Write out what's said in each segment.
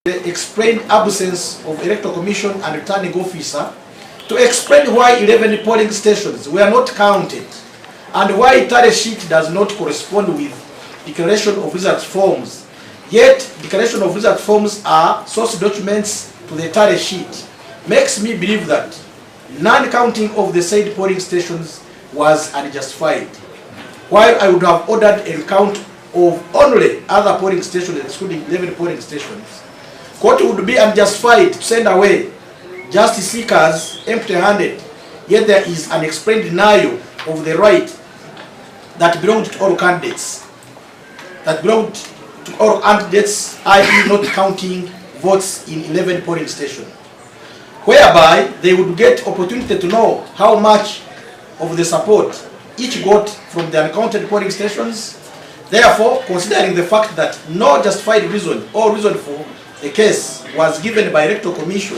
The explained absence of electoral commission and returning officer to explain why 11 polling stations were not counted and why tally sheet does not correspond with declaration of result forms. Yet declaration of result forms are source documents to the tally sheet. Makes me believe that non-counting of the said polling stations was unjustified. While I would have ordered a recount of only other polling stations, excluding 11 polling stations, court would be unjustified to send away justice seekers empty-handed, yet there is an explained denial of the right that belonged to all candidates. I.e. not counting votes in 11 polling stations, whereby they would get opportunity to know how much of the support each got from the uncounted polling stations. Therefore, considering the fact that no justified reason or reason for the case was given by electoral commission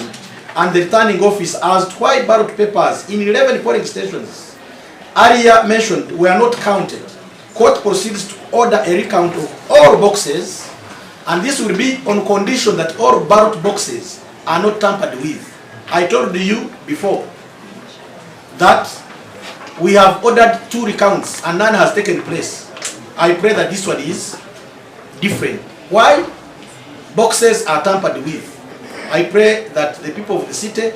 and the returning office asked why ballot papers in 11 polling stations earlier mentioned were not counted, court proceeds to order a recount of all boxes, and this will be on condition that all ballot boxes are not tampered with. I told you before that we have ordered 2 recounts and none has taken place. I pray that this one is different. Why? Boxes are tampered with. I pray that the people of the city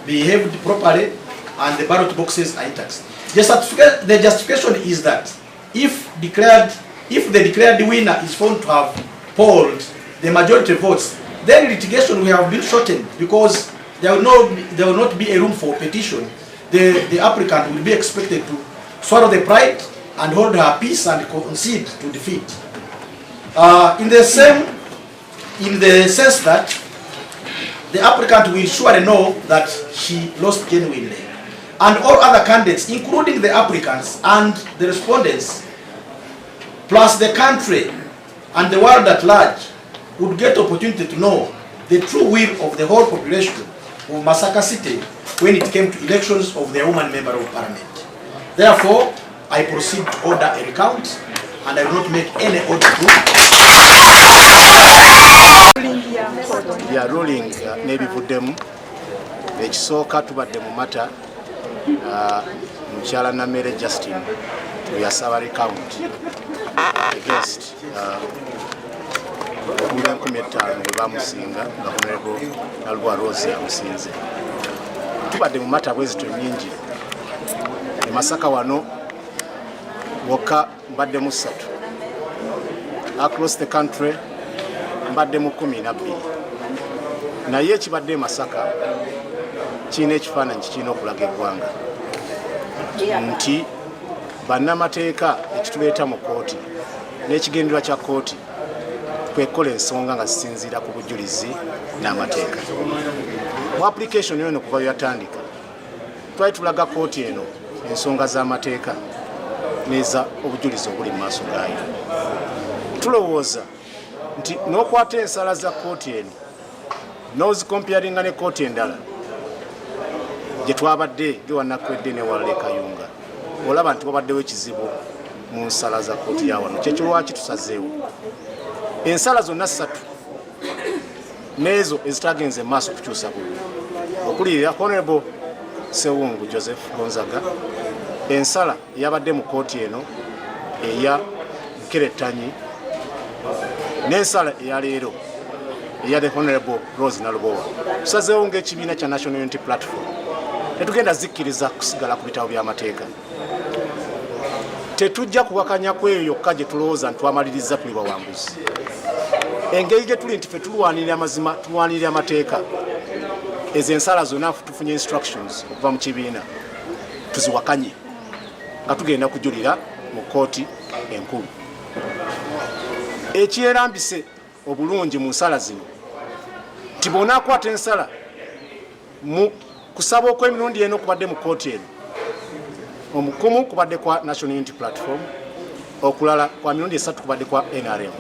behaved properly and the ballot boxes are intact. The justification is that if the declared winner is found to have polled the majority votes, then litigation will have been shortened because there will not be a room for petition. The applicant will be expected to swallow the pride and hold her peace and concede to defeat. In the sense that the applicant will surely know that she lost genuinely, and all other candidates, including the applicants and the respondents, plus the country and the world at large, would get opportunity to know the true will of the whole population of Masaka City when it came to elections of the woman member of parliament. Therefore, I proceed to order a recount, and I will not make any order ya ruling n'ebivuddemu ekisooka tubadde mu mata mukyala Namere Justin tuyasaba recount against okuli 15,000 bwe bamusinga nga Honorable Nalwa Rose amusinze. Tubadde mu mata bwezito nnyingi e Masaka wano wokka mbadde mu 3 across the country mbadde mu 12 naye ekibadde Masaka kirina ekifaananyi kirina okulaga eggwanga nti bannamateeka ekituleeta mu kooti n'ekigendererwa kya kooti kwekola ensonga nga zisinziira ku bujulizi n'amateeka. Mu application eno kuva yatandika twali tulaga kooti eno ensonga z'amateeka neza obujulizi obuli mu maaso gaayo. Tulowooza nti n'okwata ensala za kooti eno n'ozikomparinga ne kooti endala gye twabadde gewanakwedde ne Walale Kayunga, olaba nti wabaddewo ekizibu mu nsala za kooti ya wano. Kyekyo lwaki tusazeewo ensala zonna 3 n'ezo ezitagenze maaso kukyusa bululu okulira Honorable Sewungu Joseph Gonzaga, ensala yabadde mu kooti eno eya Nkeretanyi, n'ensala eya leero eya the Honorable Rose Nalubowa. Tusazeewo ng'ekibiina kya National Unity Platform tetugenda zikkiriza kusigala ku bitabo by'amateeka. Tetujja kuwakanya kweyo yokka gye tulowooza nti twamaliriza tuli bawanguzi. Engeri gye tuli nti ffe tulwanirira amazima, tulwanirira amateeka, ezo ensala zonna tufunye instructions okuva mu kibiina tuziwakanye nga tugenda kujulira mu kooti enkulu. Ekyerambise obulungi mu nsala zino nti bw'onaakwata ensala mu kusaba okw'emirundi eno kubadde mu kooti eno, omukumu kubadde kwa National Unity Platform, okulala kwa mirundi 3 kubadde kwa NRM.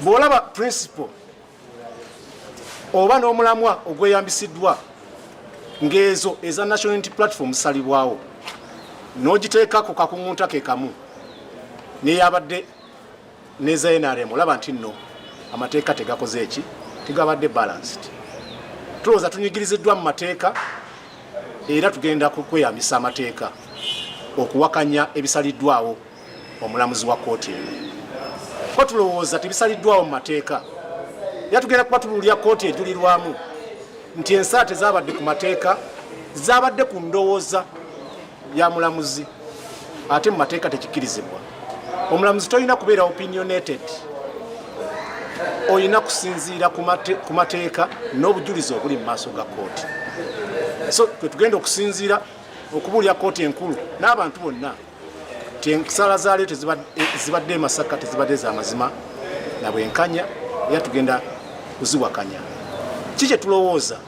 Bw'olaba principle oba n'omulamwa ogweyambisiddwa ng'ezo eza National Unity Platform salibwawo n'ogiteekako kakungunta ke kamu n'eyabadde n'eza NRM, olaba nti nno amateeka tegakoze eki tegabadde balanced. Tulowooza tunyigiriziddwa mu mateeka era tugenda kweyambisa amateeka okuwakanya ebisaliddwawo omulamuzi wa kkooti eno. Ko tulowooza tebisaliddwawo mu mateeka era tugenda kuba tubuulira kkooti ejulirwamu nti ensala tezabadde ku mateeka, zabadde ku ndowooza ya mulamuzi, ate mu mateeka tekikkirizibwa. Omulamuzi tolina kubeera opinionated, olina kusinziira ku mateeka n'obujulizi obuli mu maaso ga kkooti. So tugenda okusinziira okubuulira kkooti enkulu n'abantu bonna nti ensala zaaleero zibadde Masaka tezibadde za mazima na bwenkanya, era tugenda kuziwakanya. Ki kye tulowooza?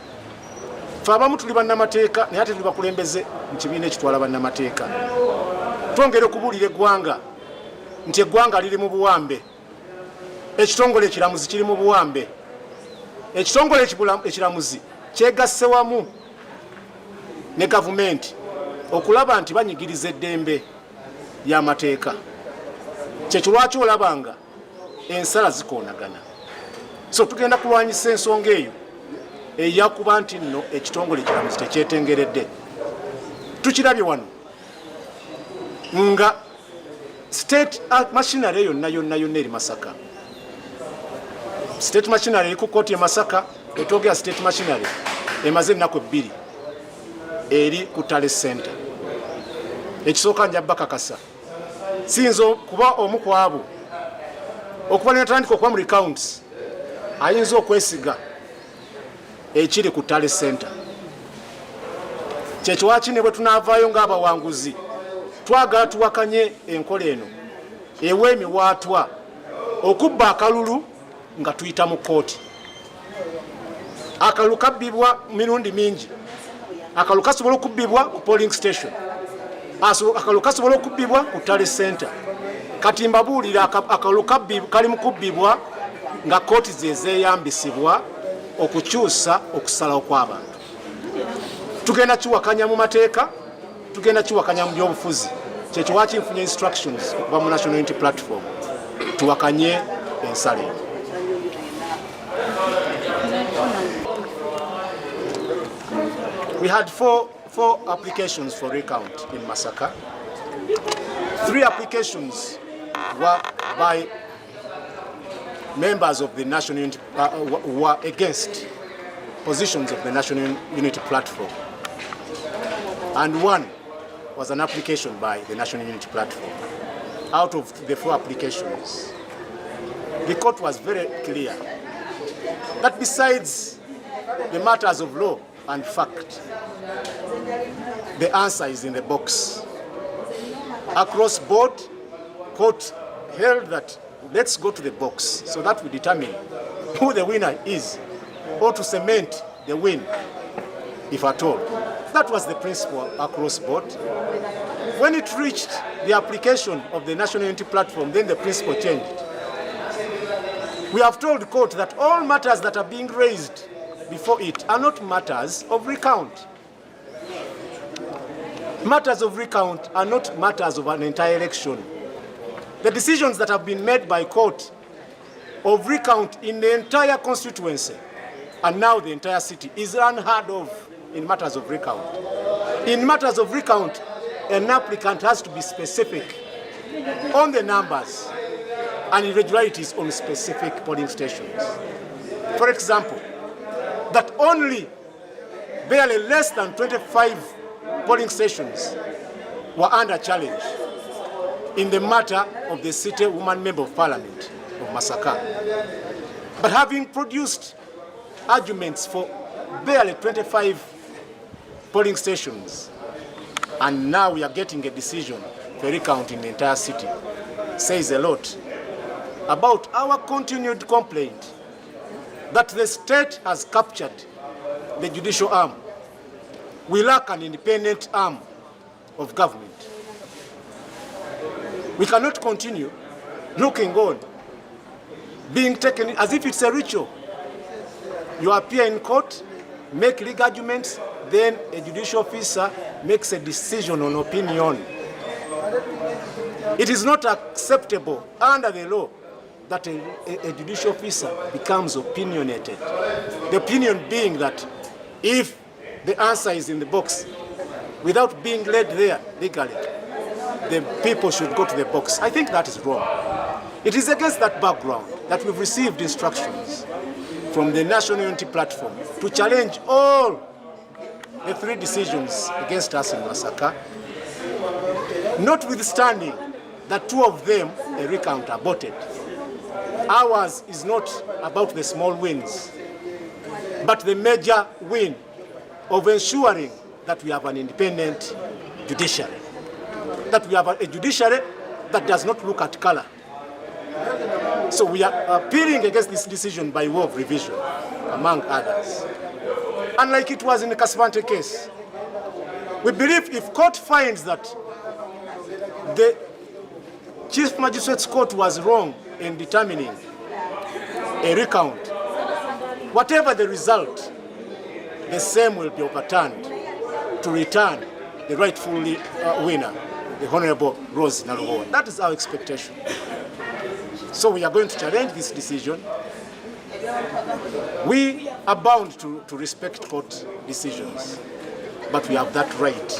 Ffe abamu tuli bannamateeka naye ate tuli bakulembeze mu kibiina ekitwala bannamateeka. Twongere okubuulira eggwanga nti eggwanga liri mu buwambe, ekitongole ekiramuzi kiri mu buwambe, ekitongole ekiramuzi kyegasse wamu ne gavumenti okulaba nti banyigiriza eddembe y'amateeka. Kyekyo lwaki olabanga ensala zikoonagana. So tugenda kulwanyisa ensonga eyo eyakuba nti nno ekitongole ekiramuzi tekyetengeredde. Tukirabye wano nga state machinery yonna eri Masaka. State machinery eri ku kkooti e Masaka, etwogera state machinery emaze ennaku 2 eri ku Tale Center. Ekisooka nja bakakasa siyinza kuba omu ku abo okuba netandika okuba mu recounts ayinza okwesiga ekiri ku Tale Center. Kyekyo waki ne bwe tunaavaayo ng'abawanguzi twagala tuwakanye enkola eno ew'emiwaatwa okubba akalulu nga tuyita mu kkooti. Akalulu kabbibwa mirundi mingi. Akalulu kasobola okubbibwa ku polling station, akalulu kasobola okubbibwa ku Tale Center. Kati mbabuulira akalulu kali mu kubbibwa nga kkooti ze zeeyambisibwa okukyusa okusalawo kw'abantu. Tugenda kiwakanya mu mateeka, tugenda kiwakanya mu byobufuzi. Kyekyo waki nfunye instructions okuva mu National Unity Platform tuwakanye ensala eno. We had four applications for recount in Masaka. 3 applications were by members of the National Unity, were against positions of the National Unity Platform. And 1 was an application by the National Unity Platform. Out of the 4 applications, the court was very clear that besides the matters of law and fact, the answer is in the box. Across board, court held that let's go to the box so that we determine who the winner is, or to cement the win, if at all. That was the principle across board. When it reached the application of the National Unity Platform, then the principle changed. We have told the court that all matters that are being raised before it are not matters of recount. Matters of recount are not matters of an entire election. The decisions that have been made by court of recount in the entire constituency and now the entire city is unheard of in matters of recount. In matters of recount, an applicant has to be specific on the numbers and irregularities on specific polling stations. For example, that only barely less than 25 polling stations were under challenge in the matter of the city woman member of parliament of Masaka. But having produced arguments for barely 25 polling stations, and now we are getting a decision for recount in the entire city, says a lot about our continued complaint that the state has captured the judicial arm. We lack an independent arm of government. We cannot continue looking on, being taken as if it's a ritual. You appear in court, make legal arguments, then a judicial officer makes a decision on opinion. It is not acceptable under the law that a judicial officer becomes opinionated. The opinion being that if the answer is in the box, without being led there legally, the people should go to the box. I think that is wrong. It is against that background that we've received instructions from the National Unity Platform to challenge all the 3 decisions against us in Masaka, notwithstanding that 2 of them, a recount, aborted. Ours is not about the small wins, but the major win of ensuring that we have an independent judiciary, that we have a judiciary that does not look at color. So we are appealing against this decision by way of revision, among others. Unlike it was in the Kasvante case, we believe if court finds that the Chief Magistrate's Court was wrong in determining a recount, whatever the result, the same will be overturned to return the rightful winner, the Honorable Rose Nalubowa. That is our expectation. So we are going to challenge this decision. We are bound to respect court decisions, but we have that right.